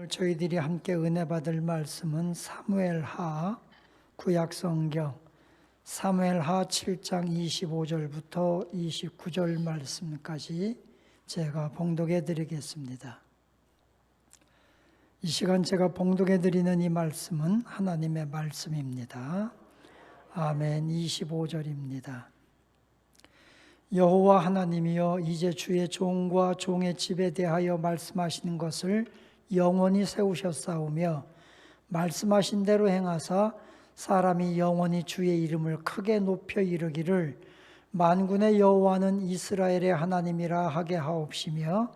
오늘 저희들이 함께 은혜 받을 말씀은 사무엘하 구약성경 사무엘하 7장 25절부터 29절 말씀까지 제가 봉독해 드리겠습니다. 이 시간 제가 봉독해 드리는 이 말씀은 하나님의 말씀입니다. 아멘. 25절입니다. 여호와 하나님이여, 이제 주의 종과 종의 집에 대하여 말씀하시는 것을 영원히 세우셨사오며 말씀하신 대로 행하사 사람이 영원히 주의 이름을 크게 높여 이르기를 만군의 여호와는 이스라엘의 하나님이라 하게 하옵시며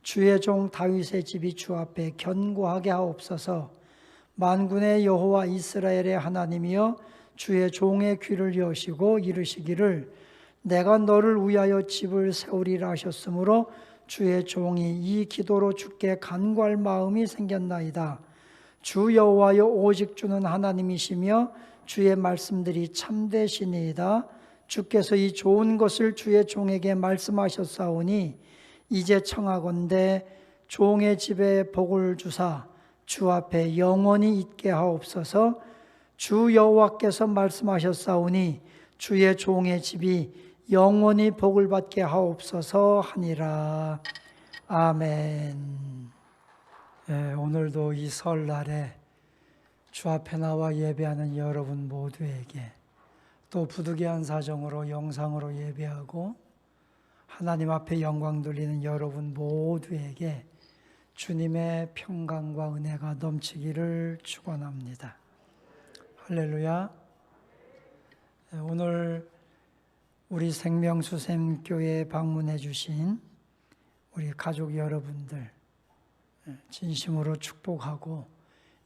주의 종 다윗의 집이 주 앞에 견고하게 하옵소서. 만군의 여호와 이스라엘의 하나님이여, 주의 종의 귀를 여시고 이르시기를 내가 너를 위하여 집을 세우리라 하셨으므로 주의 종이 이 기도로 주께 간구할 마음이 생겼나이다. 주 여호와여, 오직 주는 하나님이시며 주의 말씀들이 참되시니이다. 주께서 이 좋은 것을 주의 종에게 말씀하셨사오니 이제 청하건대 종의 집에 복을 주사 주 앞에 영원히 있게 하옵소서. 주 여호와께서 말씀하셨사오니 주의 종의 집이 영원히 복을 받게 하옵소서 하니라. 아멘. 오늘도 이 설날에 주 앞에 나와 예배하는 여러분 모두에게, 또 부득이한 사정으로 영상으로 예배하고 하나님 앞에 영광 돌리는 여러분 모두에게 주님의 평강과 은혜가 넘치기를 축원합니다. 할렐루야. 오늘 우리 생명수샘교회에 방문해 주신 우리 가족 여러분들 진심으로 축복하고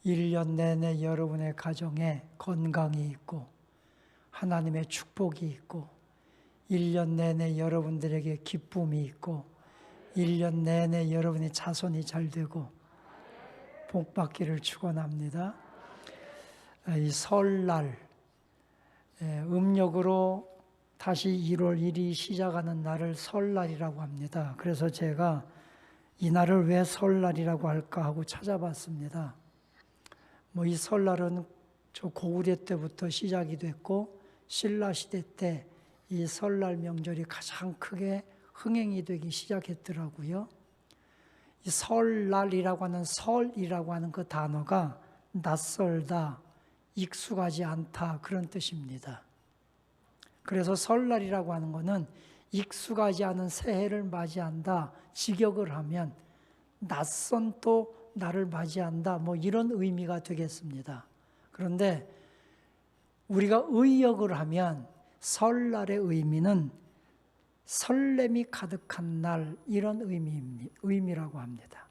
1년 내내 여러분의 가정에 건강이 있고 하나님의 축복이 있고 1년 내내 여러분들에게 기쁨이 있고 1년 내내 여러분의 자손이 잘 되고 복 받기를 축원합니다. 이 설날 음력으로 다시 1월 1일이 시작하는 날을 설날이라고 합니다. 그래서 제가 이 날을 왜 설날이라고 할까 하고 찾아봤습니다. 이 설날은 저 고구려 때부터 시작이 됐고 신라 시대 때 이 설날 명절이 가장 크게 흥행이 되기 시작했더라고요. 이 설날이라고 하는 설이라고 하는 그 단어가 낯설다, 익숙하지 않다 그런 뜻입니다. 그래서 설날이라고 하는 것은 익숙하지 않은 새해를 맞이한다, 직역을 하면 낯선 또 나를 맞이한다, 이런 의미가 되겠습니다. 그런데 우리가 의역을 하면 설날의 의미는 설렘이 가득한 날, 이런 의미라고 합니다.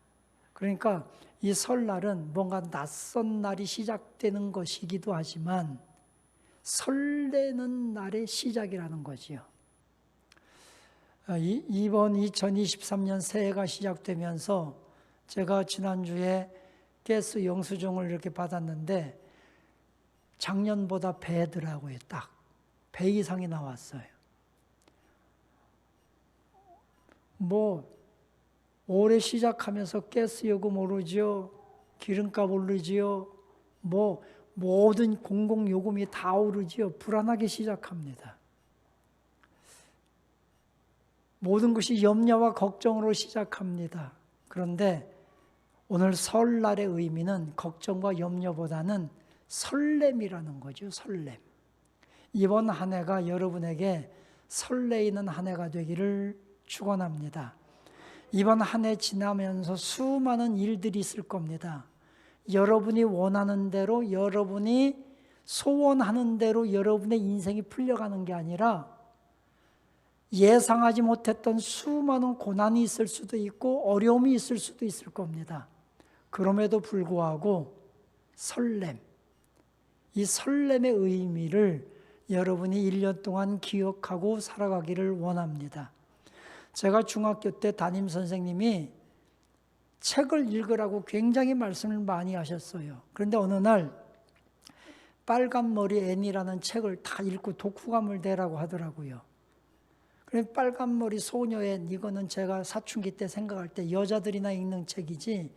그러니까 이 설날은 뭔가 낯선 날이 시작되는 것이기도 하지만 설레는 날의 시작이라는 거지요. 이번 2023년 새해가 시작되면서 제가 지난주에 가스 영수증을 이렇게 받았는데 작년보다 배더라고요. 딱 배 이상이 나왔어요. 올해 시작하면서 가스 요금 오르지요, 기름값 오르지요, 모든 공공요금이 다 오르지요. 불안하게 시작합니다. 모든 것이 염려와 걱정으로 시작합니다. 그런데 오늘 설날의 의미는 걱정과 염려보다는 설렘이라는 거죠. 설렘. 이번 한 해가 여러분에게 설레이는 한 해가 되기를 축원합니다. 이번 한 해 지나면서 수많은 일들이 있을 겁니다. 여러분이 원하는 대로, 여러분이 소원하는 대로 여러분의 인생이 풀려가는 게 아니라 예상하지 못했던 수많은 고난이 있을 수도 있고 어려움이 있을 수도 있을 겁니다. 그럼에도 불구하고 설렘, 이 설렘의 의미를 여러분이 1년 동안 기억하고 살아가기를 원합니다. 제가 중학교 때 담임 선생님이 책을 읽으라고 굉장히 말씀을 많이 하셨어요. 그런데 어느 날 빨간머리 애니라는 책을 다 읽고 독후감을 내라고 하더라고요. 그래서 빨간머리 소녀의, 이거는 제가 사춘기 때 생각할 때 여자들이나 읽는 책이지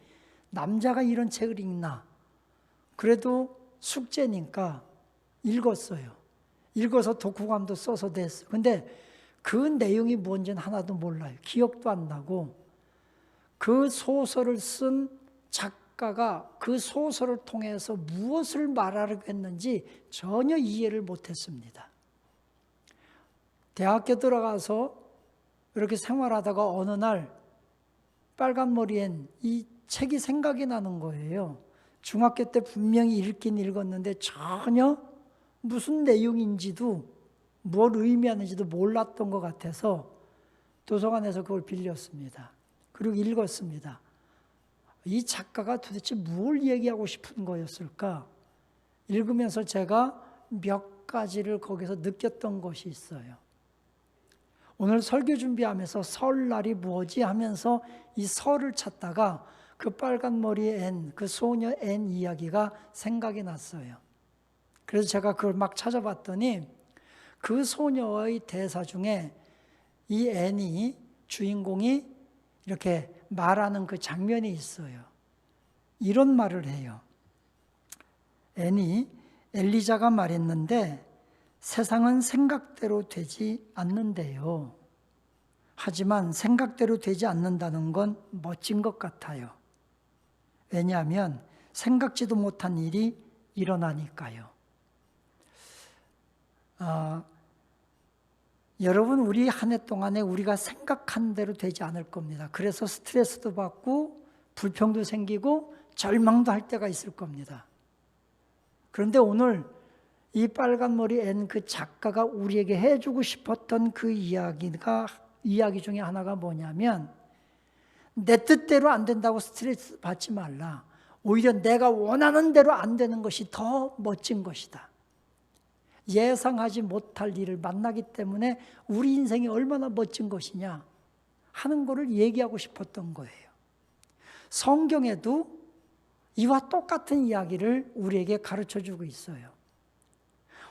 남자가 이런 책을 읽나? 그래도 숙제니까 읽었어요. 읽어서 독후감도 써서 냈어요. 근데 그 내용이 뭔지는 하나도 몰라요. 기억도 안 나고 그 소설을 쓴 작가가 그 소설을 통해서 무엇을 말하려고 했는지 전혀 이해를 못했습니다. 대학교 들어가서 이렇게 생활하다가 어느 날 빨간 머리엔 이 책이 생각이 나는 거예요. 중학교 때 분명히 읽긴 읽었는데 전혀 무슨 내용인지도 뭘 의미하는지도 몰랐던 것 같아서 도서관에서 그걸 빌렸습니다. 그리고 읽었습니다. 이 작가가 도대체 뭘 얘기하고 싶은 거였을까? 읽으면서 제가 몇 가지를 거기서 느꼈던 것이 있어요. 오늘 설교 준비하면서 설날이 뭐지 하면서 이 설을 찾다가 그 빨간 머리의 앤, 그 소녀 앤 이야기가 생각이 났어요. 그래서 제가 그걸 막 찾아봤더니 그 소녀의 대사 중에 이 앤이 주인공이 이렇게 말하는 그 장면이 있어요. 이런 말을 해요. 앤이 엘리자가 말했는데 세상은 생각대로 되지 않는데요. 하지만 생각대로 되지 않는다는 건 멋진 것 같아요. 왜냐하면 생각지도 못한 일이 일어나니까요. 여러분, 우리 한 해 동안에 우리가 생각한 대로 되지 않을 겁니다. 그래서 스트레스도 받고 불평도 생기고 절망도 할 때가 있을 겁니다. 그런데 오늘 이 빨간 머리 앤 그 작가가 우리에게 해주고 싶었던 그 이야기 중에 하나가 뭐냐면 내 뜻대로 안 된다고 스트레스 받지 말라. 오히려 내가 원하는 대로 안 되는 것이 더 멋진 것이다. 예상하지 못할 일을 만나기 때문에 우리 인생이 얼마나 멋진 것이냐 하는 것을 얘기하고 싶었던 거예요. 성경에도 이와 똑같은 이야기를 우리에게 가르쳐주고 있어요.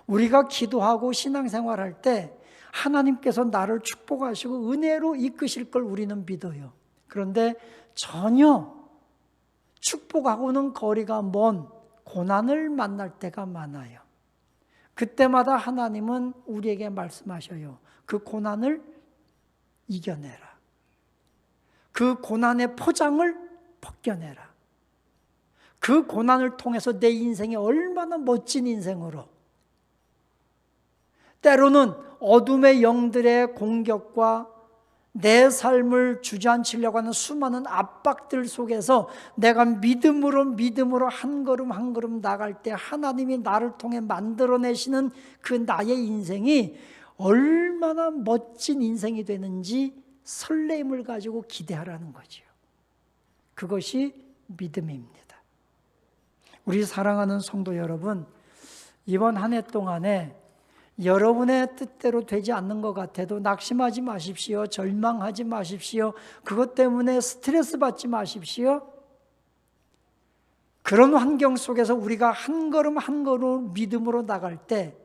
우리가 기도하고 신앙생활할 때 하나님께서 나를 축복하시고 은혜로 이끄실 걸 우리는 믿어요. 그런데 전혀 축복하고는 거리가 먼 고난을 만날 때가 많아요. 그때마다 하나님은 우리에게 말씀하셔요. 그 고난을 이겨내라. 그 고난의 포장을 벗겨내라. 그 고난을 통해서 내 인생이 얼마나 멋진 인생으로, 때로는 어둠의 영들의 공격과 내 삶을 주저앉히려고 하는 수많은 압박들 속에서 내가 믿음으로 한 걸음 한 걸음 나갈 때 하나님이 나를 통해 만들어내시는 그 나의 인생이 얼마나 멋진 인생이 되는지 설렘을 가지고 기대하라는 거죠. 그것이 믿음입니다. 우리 사랑하는 성도 여러분, 이번 한 해 동안에 여러분의 뜻대로 되지 않는 것 같아도 낙심하지 마십시오. 절망하지 마십시오. 그것 때문에 스트레스 받지 마십시오. 그런 환경 속에서 우리가 한 걸음 한 걸음 믿음으로 나갈 때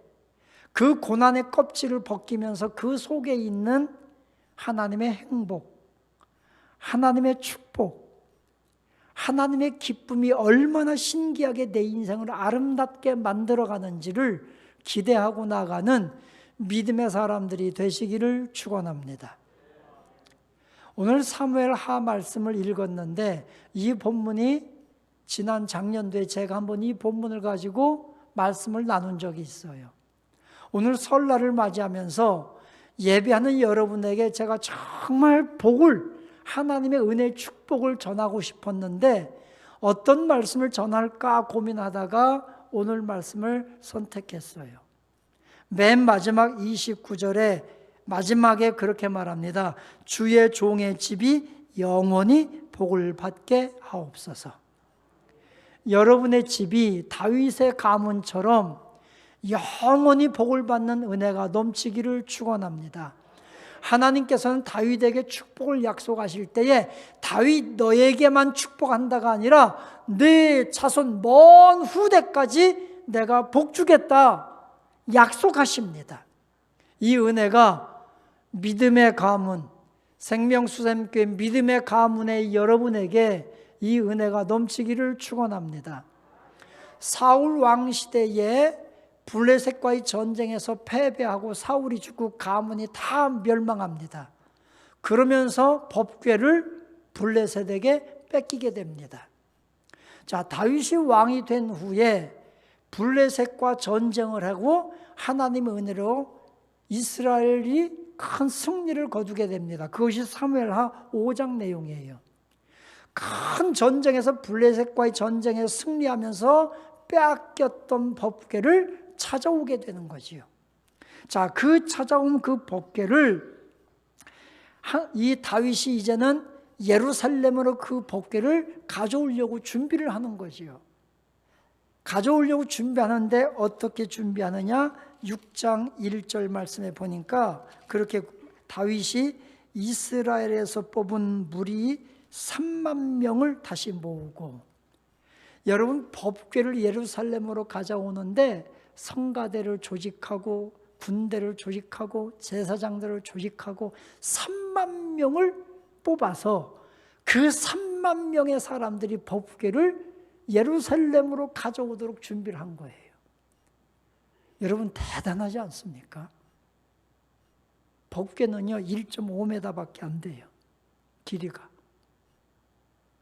그 고난의 껍질을 벗기면서 그 속에 있는 하나님의 행복, 하나님의 축복, 하나님의 기쁨이 얼마나 신기하게 내 인생을 아름답게 만들어가는지를 기대하고 나가는 믿음의 사람들이 되시기를 축원합니다. 오늘 사무엘하 말씀을 읽었는데 이 본문이 지난 작년도에 제가 한번 이 본문을 가지고 말씀을 나눈 적이 있어요. 오늘 설날을 맞이하면서 예배하는 여러분에게 제가 정말 복을, 하나님의 은혜의 축복을 전하고 싶었는데 어떤 말씀을 전할까 고민하다가 오늘 말씀을 선택했어요. 맨 마지막 29절에 마지막에 그렇게 말합니다. 주의 종의 집이 영원히 복을 받게 하옵소서. 여러분의 집이 다윗의 가문처럼 영원히 복을 받는 은혜가 넘치기를 축원합니다. 하나님께서는 다윗에게 축복을 약속하실 때에 다윗 너에게만 축복한다가 아니라 네 자손 먼 후대까지 내가 복 주겠다 약속하십니다. 이 은혜가 믿음의 가문, 생명수샘교회 믿음의 가문의 여러분에게 이 은혜가 넘치기를 축원합니다. 사울 왕 시대에 블레셋과의 전쟁에서 패배하고 사울이 죽고 가문이 다 멸망합니다. 그러면서 법궤를 블레셋에게 뺏기게 됩니다. 자, 다윗이 왕이 된 후에 블레셋과 전쟁을 하고 하나님의 은혜로 이스라엘이 큰 승리를 거두게 됩니다. 그것이 사무엘하 5장 내용이에요. 큰 전쟁에서 블레셋과의 전쟁에 승리하면서 빼앗겼던 법궤를 찾아오게 되는 거지요. 자, 그 찾아온 그 법궤를 이 다윗이 이제는 예루살렘으로 그 법궤를 가져오려고 준비를 하는 거지요. 가져오려고 준비하는데 어떻게 준비하느냐? 6장 1절 말씀에 보니까 그렇게 다윗이 이스라엘에서 뽑은 무리 3만 명을 다시 모으고, 여러분 법궤를 예루살렘으로 가져오는데 성가대를 조직하고 군대를 조직하고 제사장들을 조직하고 3만 명을 뽑아서 그 3만 명의 사람들이 법궤를 예루살렘으로 가져오도록 준비를 한 거예요. 여러분 대단하지 않습니까? 법궤는요 1.5m밖에 안 돼요. 길이가.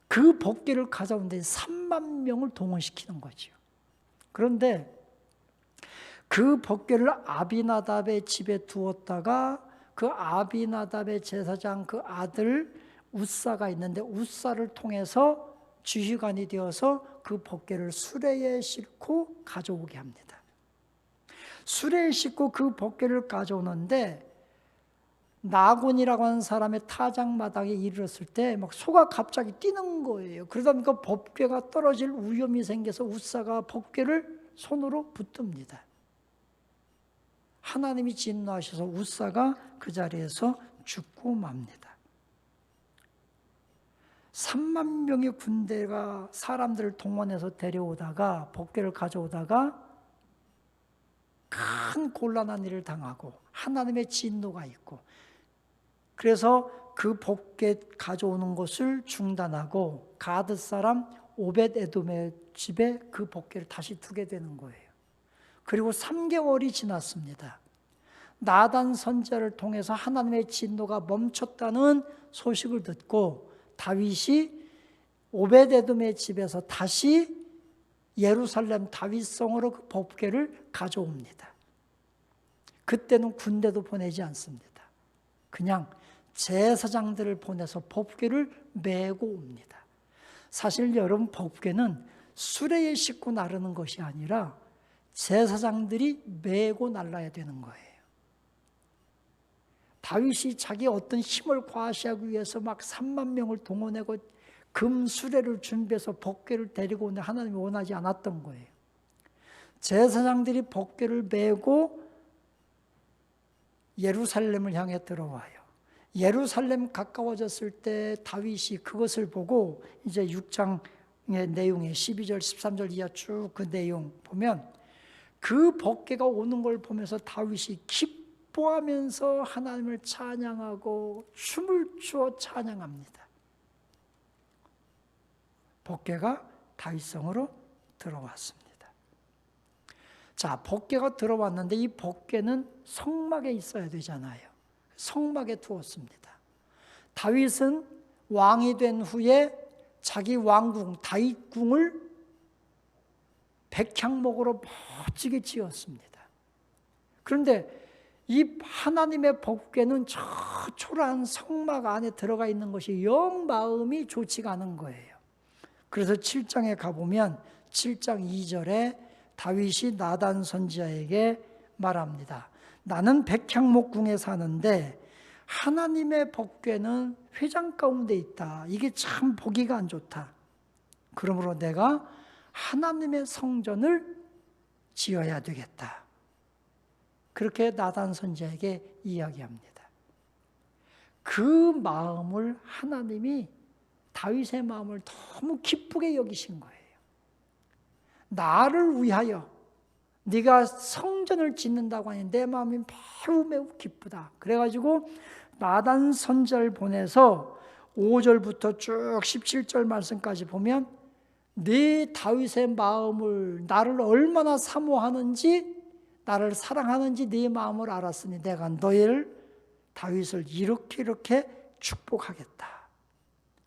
그 법궤를 가져오는데 3만 명을 동원시키는 거죠. 그런데 그 법궤를 아비나답의 집에 두었다가 그 아비나답의 제사장 그 아들 우사가 있는데 우사를 통해서 주휘관이 되어서 그 법궤를 수레에 싣고 가져오게 합니다. 수레에 싣고 그 법궤를 가져오는데 나곤이라고 하는 사람의 타작마당에 이르렀을 때 막 소가 갑자기 뛰는 거예요. 그러다 보니까 법궤가 떨어질 위험이 생겨서 우사가 법궤를 손으로 붙듭니다. 하나님이 진노하셔서 우사가 그 자리에서 죽고 맙니다. 3만 명의 군대가 사람들을 동원해서 데려오다가 법궤를 가져오다가 큰 곤란한 일을 당하고 하나님의 진노가 있고, 그래서 그 법궤 가져오는 것을 중단하고 가드 사람 오벳 에돔의 집에 그 법궤를 다시 두게 되는 거예요. 그리고 3개월이 지났습니다. 나단 선지자를 통해서 하나님의 진노가 멈췄다는 소식을 듣고 다윗이 오벳 에돔의 집에서 다시 예루살렘 다윗성으로 그 법궤를 가져옵니다. 그때는 군대도 보내지 않습니다. 그냥 제사장들을 보내서 법궤를 메고 옵니다. 사실 여러분 법궤는 수레에 싣고 나르는 것이 아니라 제사장들이 메고 날라야 되는 거예요. 다윗이 자기 어떤 힘을 과시하기 위해서 막 3만 명을 동원하고 금 수레를 준비해서 법궤를 데리고 오는데 하나님이 원하지 않았던 거예요. 제사장들이 법궤를 메고 예루살렘을 향해 들어와요. 예루살렘 가까워졌을 때 다윗이 그것을 보고 이제 6장의 내용에 12절 13절 이하 쭉 그 내용 보면 그 법궤가 오는 걸 보면서 다윗이 기뻐하면서 하나님을 찬양하고 춤을 추어 찬양합니다. 법궤가 다윗성으로 들어왔습니다. 자, 법궤가 들어왔는데 이 법궤는 성막에 있어야 되잖아요. 성막에 두었습니다. 다윗은 왕이 된 후에 자기 왕궁 다윗궁을 백향목으로 멋지게 지었습니다. 그런데 이 하나님의 법궤는 저 초라한 성막 안에 들어가 있는 것이 영 마음이 좋지가 않은 거예요. 그래서 7장에 가보면 7장 2절에 다윗이 나단 선지자에게 말합니다. 나는 백향목궁에 사는데 하나님의 법궤는 회장 가운데 있다. 이게 참 보기가 안 좋다. 그러므로 내가 하나님의 성전을 지어야 되겠다. 그렇게 나단 선지자에게 이야기합니다. 그 마음을 하나님이 다윗의 마음을 너무 기쁘게 여기신 거예요. 나를 위하여 네가 성전을 짓는다고 하니 내 마음이 매우 매우 기쁘다. 그래가지고 나단 선지자를 보내서 5절부터 쭉 17절 말씀까지 보면 네 다윗의 마음을 나를 얼마나 사모하는지 나를 사랑하는지 네 마음을 알았으니 내가 너희를 다윗을 이렇게 축복하겠다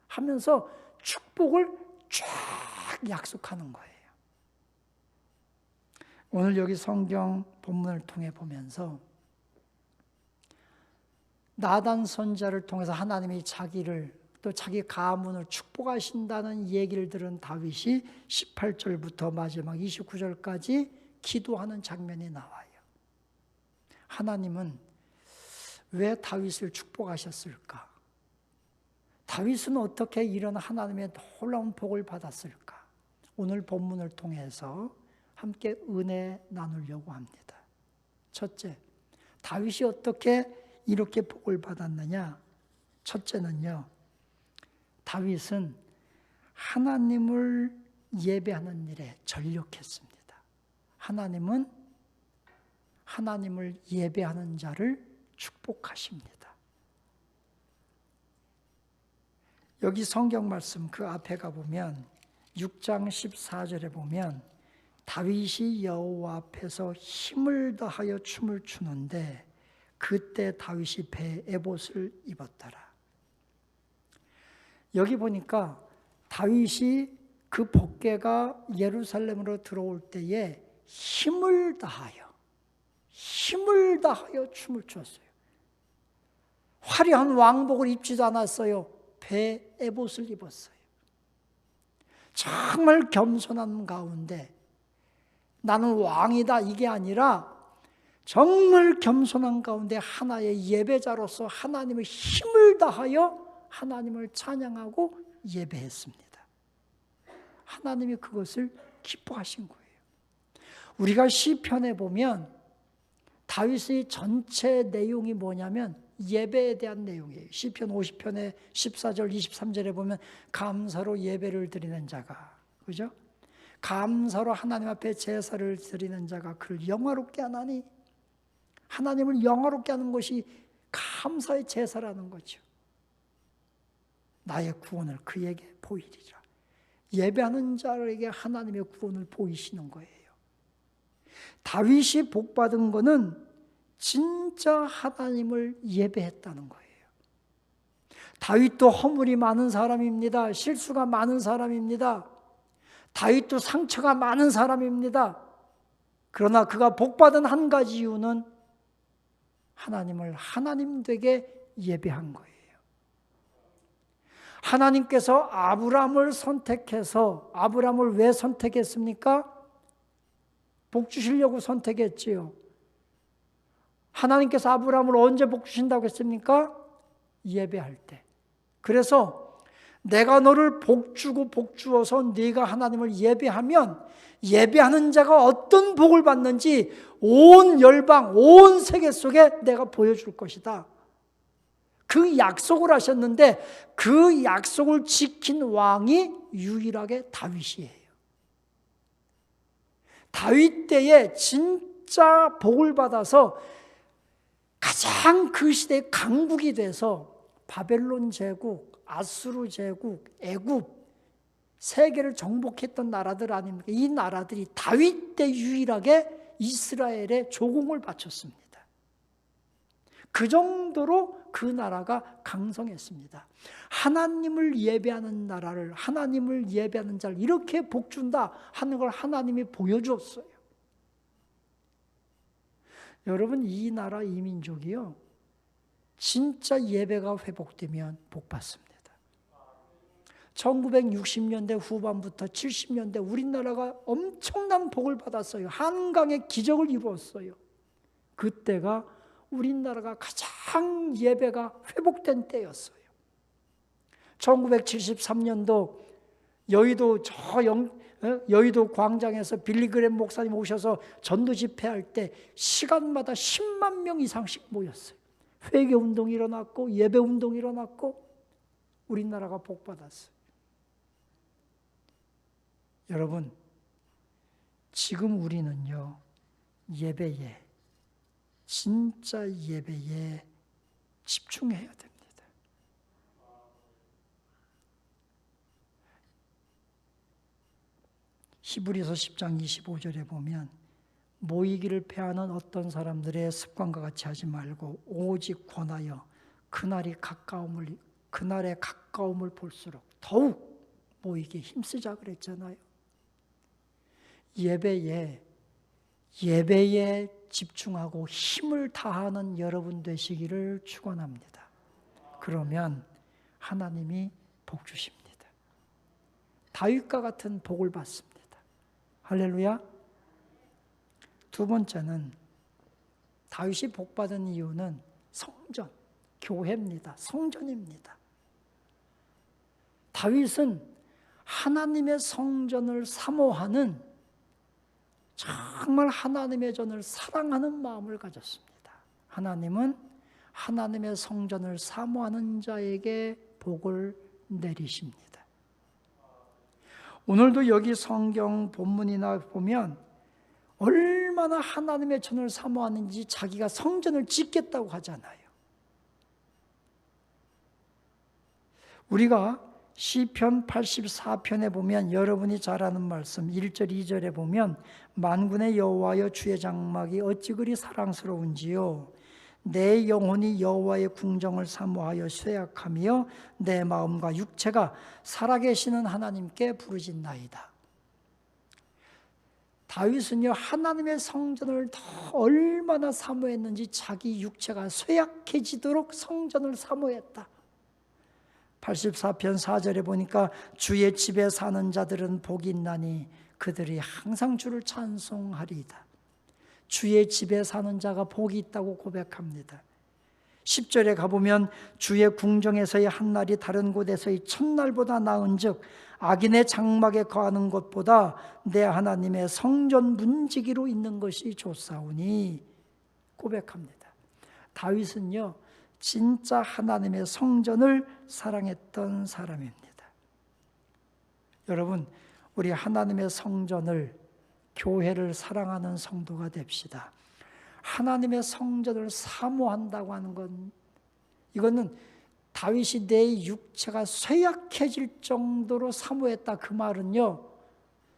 하면서 축복을 쫙 약속하는 거예요. 오늘 여기 성경 본문을 통해 보면서 나단 선지자를 통해서 하나님이 자기를 또 자기 가문을 축복하신다는 얘기를 들은 다윗이 18절부터 마지막 29절까지 기도하는 장면이 나와요. 하나님은 왜 다윗을 축복하셨을까? 다윗은 어떻게 이런 하나님의 놀라운 복을 받았을까? 오늘 본문을 통해서 함께 은혜 나누려고 합니다. 첫째, 다윗이 어떻게 이렇게 복을 받았느냐? 첫째는요, 다윗은 하나님을 예배하는 일에 전력했습니다. 하나님은 하나님을 예배하는 자를 축복하십니다. 여기 성경 말씀 그 앞에 가보면 6장 14절에 보면 다윗이 여호와 앞에서 힘을 다하여 춤을 추는데 그때 다윗이 배에 에봇을 입었더라. 여기 보니까 다윗이 그 복궤가 예루살렘으로 들어올 때에 힘을 다하여 춤을 췄어요. 화려한 왕복을 입지도 않았어요. 배에 에봇을 입었어요. 정말 겸손한 가운데 나는 왕이다 이게 아니라 정말 겸손한 가운데 하나의 예배자로서 하나님의 힘을 다하여 하나님을 찬양하고 예배했습니다. 하나님이 그것을 기뻐하신 거예요. 우리가 시편에 보면 다윗의 전체 내용이 뭐냐면 예배에 대한 내용이에요. 시편 50편의 14절 23절에 보면 감사로 예배를 드리는 자가, 그죠? 감사로 하나님 앞에 제사를 드리는 자가 그를 영화롭게 하나니, 하나님을 영화롭게 하는 것이 감사의 제사라는 거죠. 나의 구원을 그에게 보이리라. 예배하는 자에게 하나님의 구원을 보이시는 거예요. 다윗이 복받은 것은 진짜 하나님을 예배했다는 거예요. 다윗도 허물이 많은 사람입니다. 실수가 많은 사람입니다. 다윗도 상처가 많은 사람입니다. 그러나 그가 복받은 한 가지 이유는 하나님을 하나님 되게 예배한 거예요. 하나님께서 아브라함을 선택해서, 아브라함을 왜 선택했습니까? 복 주시려고 선택했지요. 하나님께서 아브라함을 언제 복 주신다고 했습니까? 예배할 때. 그래서 내가 너를 복 주고 복 주어서 네가 하나님을 예배하면 예배하는 자가 어떤 복을 받는지 온 열방, 온 세계 속에 내가 보여줄 것이다. 그 약속을 하셨는데 그 약속을 지킨 왕이 유일하게 다윗이에요. 다윗 때에 진짜 복을 받아서 가장 그 시대의 강국이 돼서 바벨론 제국, 아수르 제국, 애굽, 세계를 정복했던 나라들 아닙니까? 이 나라들이 다윗 때 유일하게 이스라엘에 조공을 바쳤습니다. 그 정도로 그 나라가 강성했습니다. 하나님을 예배하는 나라를, 하나님을 예배하는 자를 이렇게 복준다 하는 걸 하나님이 보여주었어요. 여러분, 이 나라 이 민족이요, 진짜 예배가 회복되면 복받습니다. 1960년대 후반부터 70년대 우리나라가 엄청난 복을 받았어요. 한강의 기적을 이루었어요. 그때가 우리나라가 가장 예배가 회복된 때였어요. 1973년도 여의도 광장에서 빌리그램 목사님 오셔서 전도 집회할 때 시간마다 10만 명 이상씩 모였어요. 회개운동이 일어났고 예배운동이 일어났고 우리나라가 복받았어요. 여러분, 지금 우리는요, 예배에, 진짜 예배에 집중해야 됩니다. 히브리서 10장 25절에 보면 모이기를 패하는 어떤 사람들의 습관과 같이 하지 말고 오직 권하여 그날의 가까움을 볼수록 더욱 모이기에 힘쓰자 그랬잖아요. 예배에 집중하고 힘을 다하는 여러분 되시기를 축원합니다. 그러면 하나님이 복 주십니다. 다윗과 같은 복을 받습니다. 할렐루야. 두 번째는 다윗이 복받은 이유는 성전, 교회입니다. 성전입니다. 다윗은 하나님의 성전을 사모하는, 정말 하나님의 전을 사랑하는 마음을 가졌습니다. 하나님은 하나님의 성전을 사모하는 자에게 복을 내리십니다. 오늘도 여기 성경 본문이나 보면 얼마나 하나님의 전을 사모하는지 자기가 성전을 짓겠다고 하잖아요. 우리가 시편 84편에 보면 여러분이 잘 아는 말씀 1절 2절에 보면 만군의 여호와여 주의 장막이 어찌 그리 사랑스러운지요 내 영혼이 여호와의 궁정을 사모하여 쇠약하며 내 마음과 육체가 살아계시는 하나님께 부르짖나이다. 다윗은요 하나님의 성전을 더 얼마나 사모했는지 자기 육체가 쇠약해지도록 성전을 사모했다. 84편 4절에 보니까 주의 집에 사는 자들은 복이 있나니 그들이 항상 주를 찬송하리이다. 주의 집에 사는 자가 복이 있다고 고백합니다. 10절에 가보면 주의 궁정에서의 한날이 다른 곳에서의 첫날보다 나은즉 악인의 장막에 거하는 것보다 내 하나님의 성전 문지기로 있는 것이 좋사오니 고백합니다. 다윗은요 진짜 하나님의 성전을 사랑했던 사람입니다. 여러분, 우리 하나님의 성전을, 교회를 사랑하는 성도가 됩시다. 하나님의 성전을 사모한다고 하는 건, 이거는 다윗이 내 육체가 쇠약해질 정도로 사모했다, 그 말은요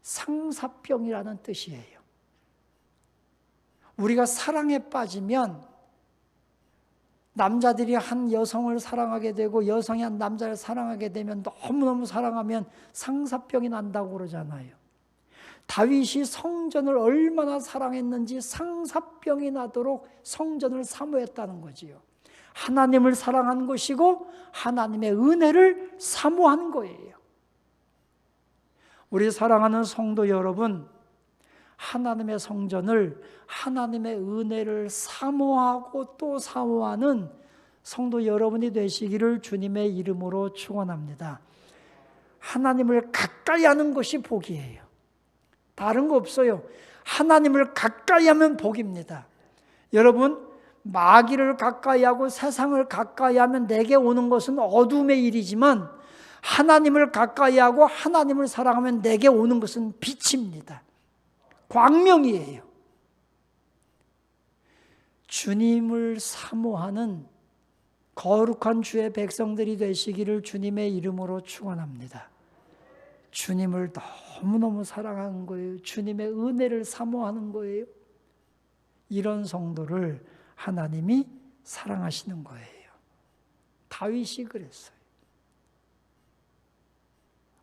상사병이라는 뜻이에요. 우리가 사랑에 빠지면 남자들이 한 여성을 사랑하게 되고 여성이 한 남자를 사랑하게 되면 너무너무 사랑하면 상사병이 난다고 그러잖아요. 다윗이 성전을 얼마나 사랑했는지 상사병이 나도록 성전을 사모했다는 거지요. 하나님을 사랑한 것이고 하나님의 은혜를 사모한 거예요. 우리 사랑하는 성도 여러분, 하나님의 성전을, 하나님의 은혜를 사모하고 또 사모하는 성도 여러분이 되시기를 주님의 이름으로 축원합니다. 하나님을 가까이 하는 것이 복이에요. 다른 거 없어요. 하나님을 가까이 하면 복입니다. 여러분, 마귀를 가까이 하고 세상을 가까이 하면 내게 오는 것은 어둠의 일이지만 하나님을 가까이 하고 하나님을 사랑하면 내게 오는 것은 빛입니다. 광명이에요. 주님을 사모하는 거룩한 주의 백성들이 되시기를 주님의 이름으로 축원합니다. 주님을 너무너무 사랑하는 거예요. 주님의 은혜를 사모하는 거예요. 이런 성도를 하나님이 사랑하시는 거예요. 다윗이 그랬어요.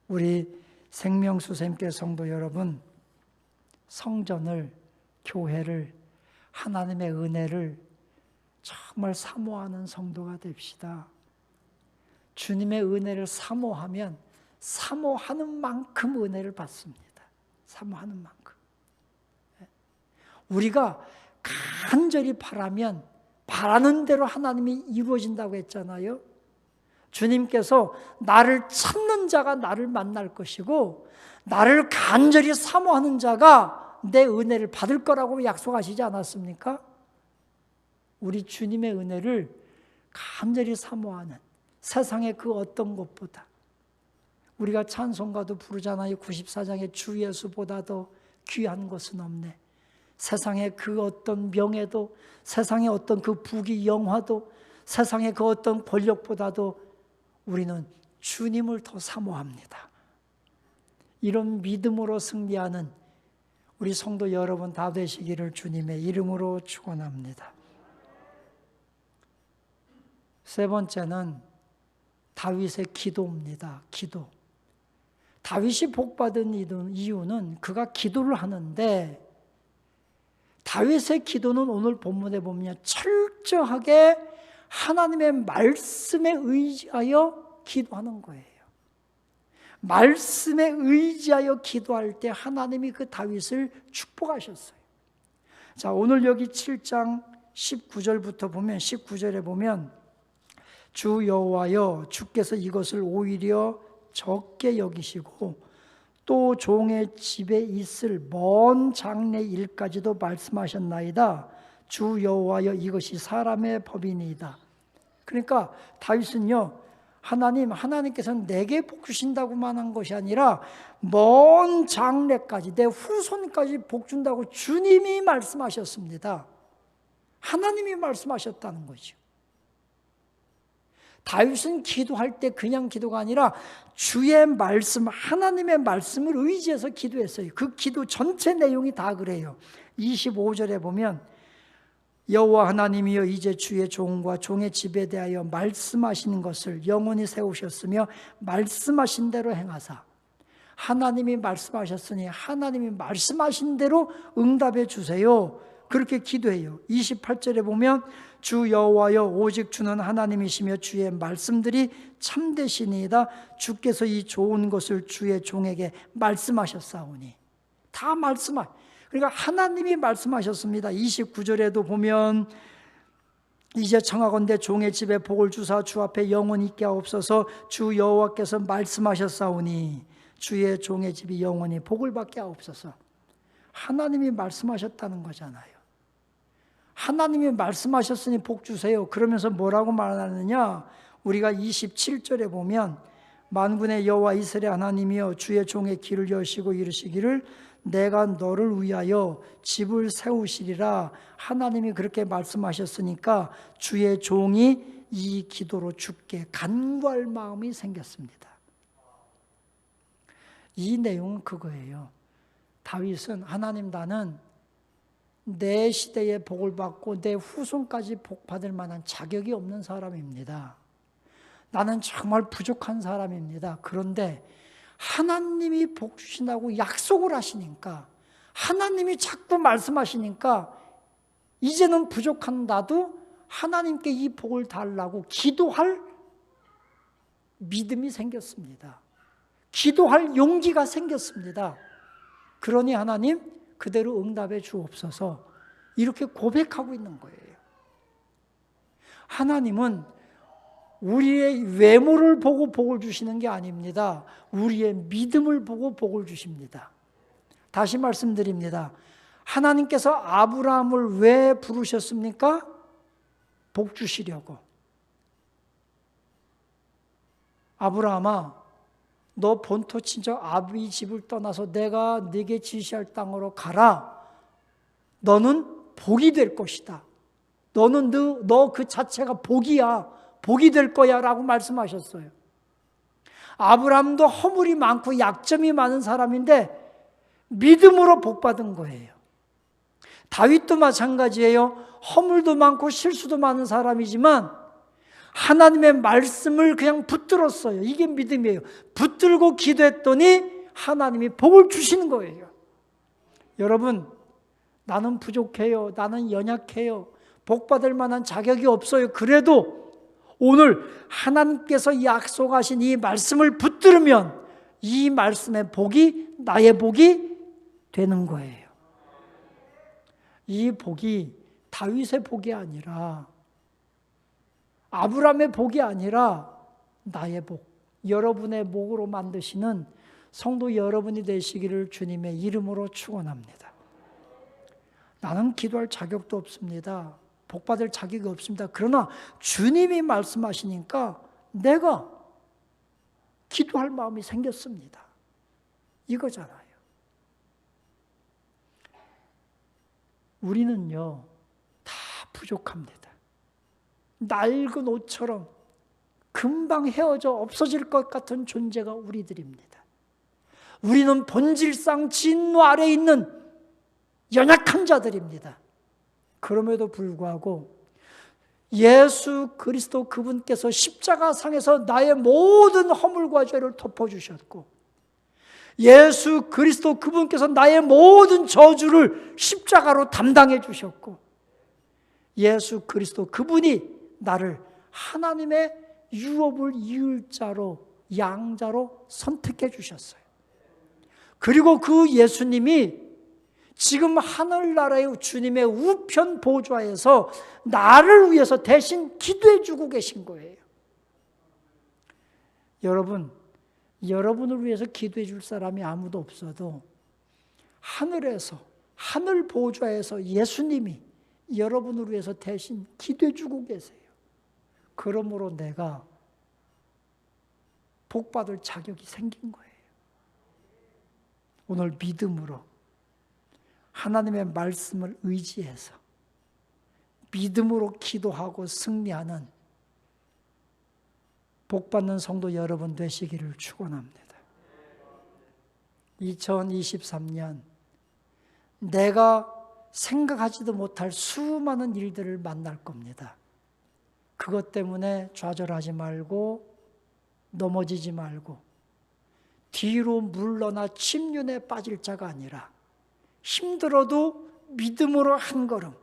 우리 생명수샘교 성도 여러분, 성전을, 교회를, 하나님의 은혜를 정말 사모하는 성도가 됩시다. 주님의 은혜를 사모하면 사모하는 만큼 은혜를 받습니다. 사모하는 만큼. 우리가 간절히 바라면 바라는 대로 하나님이 이루어진다고 했잖아요. 주님께서 나를 찾는 자가 나를 만날 것이고 나를 간절히 사모하는 자가 내 은혜를 받을 거라고 약속하시지 않았습니까? 우리 주님의 은혜를 간절히 사모하는, 세상의 그 어떤 것보다, 우리가 찬송가도 부르잖아요. 94장의 주 예수보다도 귀한 것은 없네. 세상의 그 어떤 명예도, 세상의 어떤 그 부귀 영화도, 세상의 그 어떤 권력보다도 우리는 주님을 더 사모합니다. 이런 믿음으로 승리하는 우리 성도 여러분 다 되시기를 주님의 이름으로 축원합니다. 세 번째는 다윗의 기도입니다. 기도. 다윗이 복받은 이유는 그가 기도를 하는데, 다윗의 기도는 오늘 본문에 보면 철저하게 하나님의 말씀에 의지하여 기도하는 거예요. 말씀에 의지하여 기도할 때 하나님이 그 다윗을 축복하셨어요. 자, 오늘 여기 7장 19절부터 보면, 19절에 보면 주 여호와여, 주께서 이것을 오히려 적게 여기시고 또 종의 집에 있을 먼 장래 일까지도 말씀하셨나이다. 주 여호와여, 이것이 사람의 법이니이다. 그러니까 다윗은요, 하나님께서는 내게 복 주신다고만 한 것이 아니라 먼 장래까지, 내 후손까지 복 준다고 주님이 말씀하셨습니다. 하나님이 말씀하셨다는 거죠. 다윗은 기도할 때 그냥 기도가 아니라 주의 말씀, 하나님의 말씀을 의지해서 기도했어요. 그 기도 전체 내용이 다 그래요. 25절에 보면 여호와 하나님이여, 이제 주의 종과 종의 집에 대하여 말씀하시는 것을 영원히 세우셨으며 말씀하신 대로 행하사, 하나님이 말씀하셨으니 하나님이 말씀하신 대로 응답해 주세요. 그렇게 기도해요. 28절에 보면 주 여호와여, 오직 주는 하나님이시며 주의 말씀들이 참되시니이다. 주께서 이 좋은 것을 주의 종에게 말씀하셨사오니. 다 그러니까 하나님이 말씀하셨습니다. 29절에도 보면 이제 청하건대 종의 집에 복을 주사 주 앞에 영원히 있게 하옵소서. 주 여호와께서 말씀하셨사오니 주의 종의 집이 영원히 복을 받게 하옵소서. 하나님이 말씀하셨다는 거잖아요. 하나님이 말씀하셨으니 복 주세요. 그러면서 뭐라고 말하느냐? 우리가 27절에 보면 만군의 여호와 이스라엘 하나님이여, 주의 종의 길을 여시고 이르시기를 내가 너를 위하여 집을 세우시리라. 하나님이 그렇게 말씀하셨으니까 주의 종이 이 기도로 주께 간구할 마음이 생겼습니다. 이 내용은 그거예요. 다윗은 하나님, 나는 내 시대에 복을 받고 내 후손까지 복 받을 만한 자격이 없는 사람입니다. 나는 정말 부족한 사람입니다. 그런데 하나님이 복 주신다고 약속을 하시니까, 하나님이 자꾸 말씀하시니까 이제는 부족한 나도 하나님께 이 복을 달라고 기도할 믿음이 생겼습니다. 기도할 용기가 생겼습니다. 그러니 하나님 그대로 응답해 주옵소서, 이렇게 고백하고 있는 거예요. 하나님은 우리의 외모를 보고 복을 주시는 게 아닙니다. 우리의 믿음을 보고 복을 주십니다. 다시 말씀드립니다. 하나님께서 아브라함을 왜 부르셨습니까? 복 주시려고. 아브라함아, 너 본토 친척 아비 집을 떠나서 내가 네게 지시할 땅으로 가라. 너는 복이 될 것이다. 너는 너 그 자체가 복이야. 복이 될 거야 라고 말씀하셨어요. 아브라함도 허물이 많고 약점이 많은 사람인데 믿음으로 복받은 거예요. 다윗도 마찬가지예요. 허물도 많고 실수도 많은 사람이지만 하나님의 말씀을 그냥 붙들었어요. 이게 믿음이에요. 붙들고 기도했더니 하나님이 복을 주시는 거예요. 여러분, 나는 부족해요. 나는 연약해요. 복받을 만한 자격이 없어요. 그래도 오늘 하나님께서 약속하신 이 말씀을 붙들으면 이 말씀의 복이 나의 복이 되는 거예요. 이 복이 다윗의 복이 아니라, 아브라함의 복이 아니라 나의 복, 여러분의 복으로 만드시는 성도 여러분이 되시기를 주님의 이름으로 축원합니다. 나는 기도할 자격도 없습니다. 복받을 자격이 없습니다. 그러나 주님이 말씀하시니까 내가 기도할 마음이 생겼습니다. 이거잖아요. 우리는요, 다 부족합니다. 낡은 옷처럼 금방 헤어져 없어질 것 같은 존재가 우리들입니다. 우리는 본질상 진노 아래에 있는 연약한 자들입니다. 그럼에도 불구하고 예수 그리스도 그분께서 십자가상에서 나의 모든 허물과 죄를 덮어주셨고, 예수 그리스도 그분께서 나의 모든 저주를 십자가로 담당해 주셨고, 예수 그리스도 그분이 나를 하나님의 유업을 이을 자로, 양자로 선택해 주셨어요. 그리고 그 예수님이 지금 하늘나라의 주님의 우편 보좌에서 나를 위해서 대신 기도해 주고 계신 거예요. 여러분, 여러분을 위해서 기도해 줄 사람이 아무도 없어도 하늘에서, 하늘 보좌에서 예수님이 여러분을 위해서 대신 기도해 주고 계세요. 그러므로 내가 복받을 자격이 생긴 거예요. 오늘 믿음으로 하나님의 말씀을 의지해서 믿음으로 기도하고 승리하는 복받는 성도 여러분 되시기를 축원합니다. 2023년 내가 생각하지도 못할 수많은 일들을 만날 겁니다. 그것 때문에 좌절하지 말고 넘어지지 말고 뒤로 물러나 침륜에 빠질 자가 아니라 힘들어도 믿음으로 한 걸음,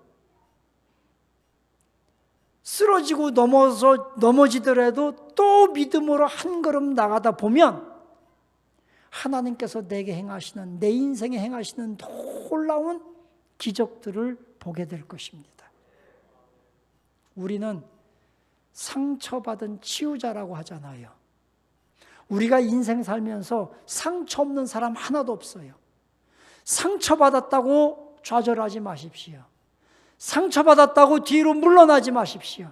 쓰러지고 넘어지더라도 또 믿음으로 한 걸음 나가다 보면 하나님께서 내게 행하시는, 내 인생에 행하시는 놀라운 기적들을 보게 될 것입니다. 우리는 상처받은 치유자라고 하잖아요. 우리가 인생 살면서 상처 없는 사람 하나도 없어요. 상처받았다고 좌절하지 마십시오. 상처받았다고 뒤로 물러나지 마십시오.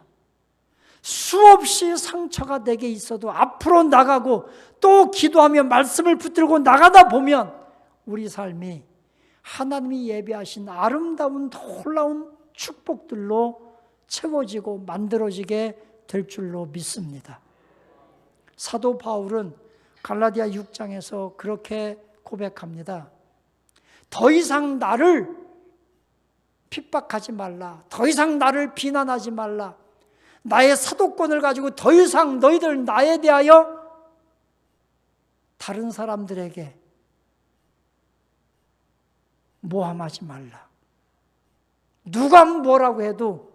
수없이 상처가 내게 있어도 앞으로 나가고 또 기도하며 말씀을 붙들고 나가다 보면 우리 삶이 하나님이 예비하신 아름다운 놀라운 축복들로 채워지고 만들어지게 될 줄로 믿습니다. 사도 바울은 갈라디아 6장에서 그렇게 고백합니다. 더 이상 나를 핍박하지 말라. 더 이상 나를 비난하지 말라. 나의 사도권을 가지고 더 이상 너희들 나에 대하여 다른 사람들에게 모함하지 말라. 누가 뭐라고 해도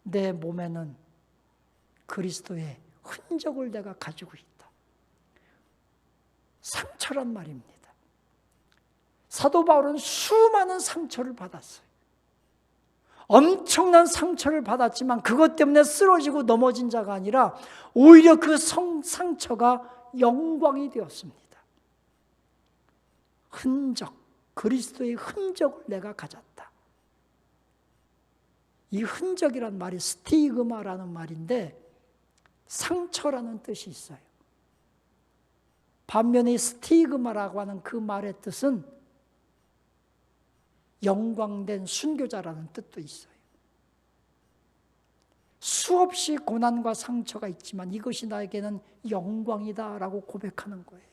내 몸에는 그리스도의 흔적을 내가 가지고 있다. 상처란 말입니다. 사도 바울은 수많은 상처를 받았어요. 엄청난 상처를 받았지만 그것 때문에 쓰러지고 넘어진 자가 아니라 오히려 그 상처가 영광이 되었습니다. 흔적, 그리스도의 흔적을 내가 가졌다. 이 흔적이란 말이 스티그마라는 말인데 상처라는 뜻이 있어요. 반면에 스티그마라고 하는 그 말의 뜻은 영광된 순교자라는 뜻도 있어요. 수없이 고난과 상처가 있지만 이것이 나에게는 영광이다라고 고백하는 거예요.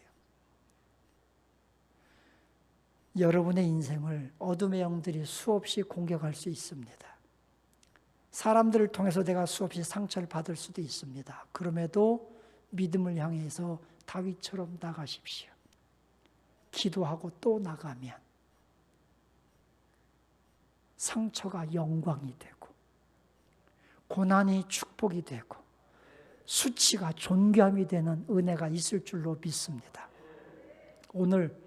여러분의 인생을 어둠의 영들이 수없이 공격할 수 있습니다. 사람들을 통해서 내가 수없이 상처를 받을 수도 있습니다. 그럼에도 믿음을 향해서 다윗처럼 나가십시오. 기도하고 또 나가면 상처가 영광이 되고 고난이 축복이 되고 수치가 존귀함이 되는 은혜가 있을 줄로 믿습니다. 오늘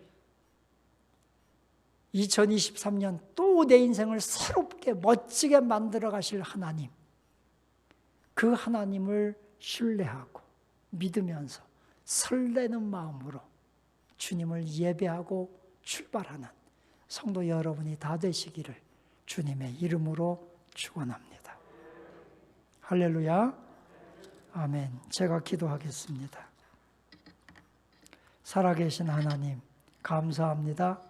2023년 또 내 인생을 새롭게 멋지게 만들어 가실 하나님, 그 하나님을 신뢰하고 믿으면서 설레는 마음으로 주님을 예배하고 출발하는 성도 여러분이 다 되시기를 주님의 이름으로 축원합니다. 할렐루야. 아멘. 제가 기도하겠습니다. 살아계신 하나님 감사합니다.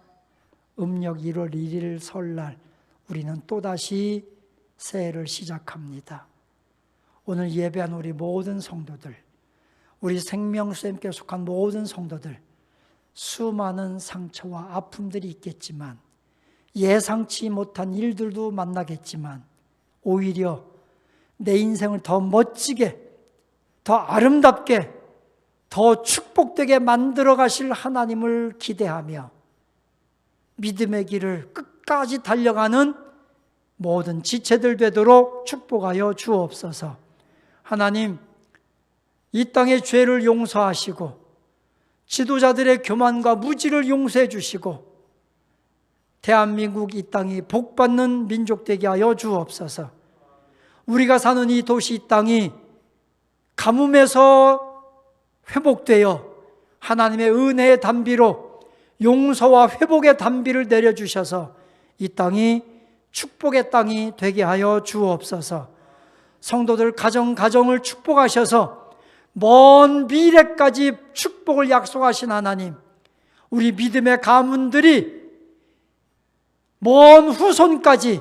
음력 1월 1일 설날 우리는 또다시 새해를 시작합니다. 오늘 예배한 우리 모든 성도들, 우리 생명수님께 속한 모든 성도들 수많은 상처와 아픔들이 있겠지만, 예상치 못한 일들도 만나겠지만, 오히려 내 인생을 더 멋지게, 더 아름답게, 더 축복되게 만들어 가실 하나님을 기대하며 믿음의 길을 끝까지 달려가는 모든 지체들 되도록 축복하여 주옵소서. 하나님, 이 땅의 죄를 용서하시고 지도자들의 교만과 무지를 용서해 주시고 대한민국 이 땅이 복받는 민족 되게 하여 주옵소서. 우리가 사는 이 도시 이 땅이 가뭄에서 회복되어 하나님의 은혜의 단비로 용서와 회복의 단비를 내려주셔서 이 땅이 축복의 땅이 되게 하여 주옵소서. 성도들 가정을 축복하셔서 먼 미래까지 축복을 약속하신 하나님, 우리 믿음의 가문들이 먼 후손까지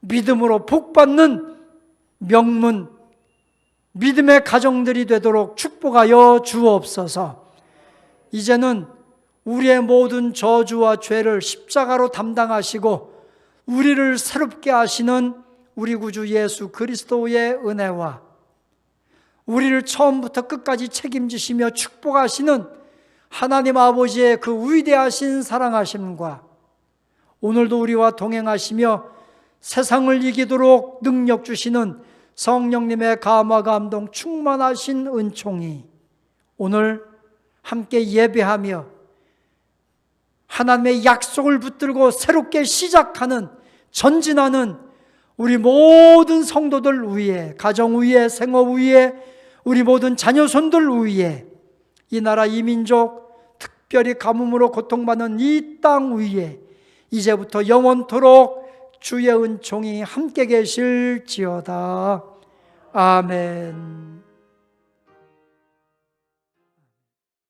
믿음으로 복받는 명문 믿음의 가정들이 되도록 축복하여 주옵소서. 이제는 우리의 모든 저주와 죄를 십자가로 담당하시고 우리를 새롭게 하시는 우리 구주 예수 그리스도의 은혜와 우리를 처음부터 끝까지 책임지시며 축복하시는 하나님 아버지의 그 위대하신 사랑하심과 오늘도 우리와 동행하시며 세상을 이기도록 능력 주시는 성령님의 감화 감동 충만하신 은총이 오늘 함께 예배하며 하나님의 약속을 붙들고 새롭게 시작하는 전진하는 우리 모든 성도들 위에, 가정 위에, 생업 위에, 우리 모든 자녀손들 위에, 이 나라 이 민족 특별히 가뭄으로 고통받는 이 땅 위에 이제부터 영원토록 주의 은총이 함께 계실지어다. 아멘.